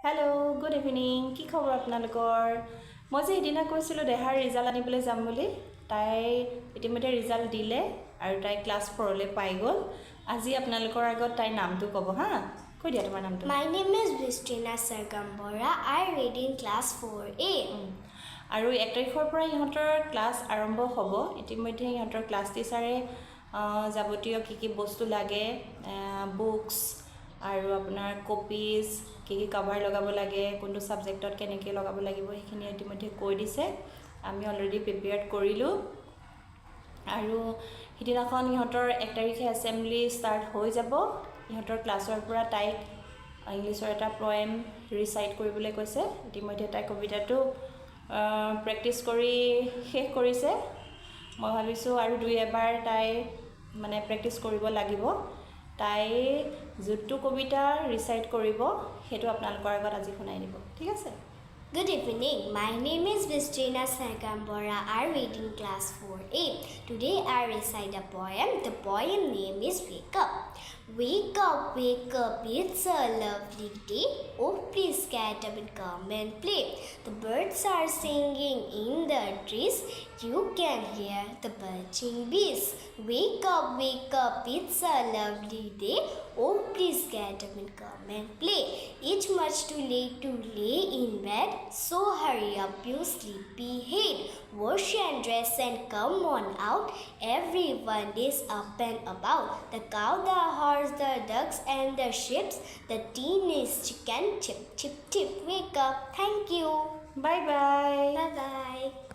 Hello, good evening. কি খবৰ আপোনালোকৰ? মই যে এদিনা কৈছিলোঁ দেহাৰ ৰিজাল্ট আনিবলৈ যাম বুলি। তাই ইতিমধ্যে ৰিজাল্ট দিলে আৰু তাই ক্লাছ 4 লৈ পাই গ'ল। আজি আপোনালোকৰ আগত তাইৰ নামটো ক'ব হা। কৈ দিয়া তোমাৰ নামটো। My name is Vistrina Sargambora. I read in class 4A. আৰু 1 তাৰিখৰ পৰা ইহঁতৰ ক্লাছ আৰম্ভ হ'ব। ইতিমধ্যে ইহঁতৰ ক্লাছ টিচাৰে যাৱতীয় কি বস্তু লাগে, বুকছ আৰু আপোনাৰ কপিজ, কি কভাৰ লগাব লাগে, কোনটো ছাবজেক্টত কেনেকৈ লগাব লাগিব সেইখিনি ইতিমধ্যে কৈ দিছে। আমি অলৰেডি প্ৰিপেয়াৰ্ড কৰিলোঁ আৰু সিদিনাখন ইহঁতৰ 1 তাৰিখে এছেম্বলি ষ্টাৰ্ট হৈ যাব। ইহঁতৰ ক্লাছৰ পৰা তাইক ইংলিছৰ এটা পয়েম ৰিচাইট কৰিবলৈ কৈছে। ইতিমধ্যে তাই কবিতাটো প্ৰেক্টিছ কৰি শেষ কৰিছে। মই ভাবিছোঁ আৰু 2-এবাৰ তাই মানে প্ৰেক্টিছ কৰিব লাগিব। তাই যোনটো কবিতা ৰিচাইট কৰিব সেইটো আপোনালোকৰ আগত আজি শুনাই দিব, ঠিক আছে? Good evening. My name is Vistrina Sargambora. I read in class 4A. Today I recite a poem. The poem name is Wake Up. Wake up, it's a lovely day. Oh, please get up and come and play. The birds are singing in the trees. You can hear the buzzing bees. Wake up, it's a lovely day. Oh, please get up and come and play. It's much too late to lay in bed, so hurry up, you sleepy head. Wash and dress and come on out. Everyone is up and about. The cow, the horse, the ducks and the ships. The teenage chicken, chip, chip, chip. Wake up. Thank you. Bye-bye. Bye-bye.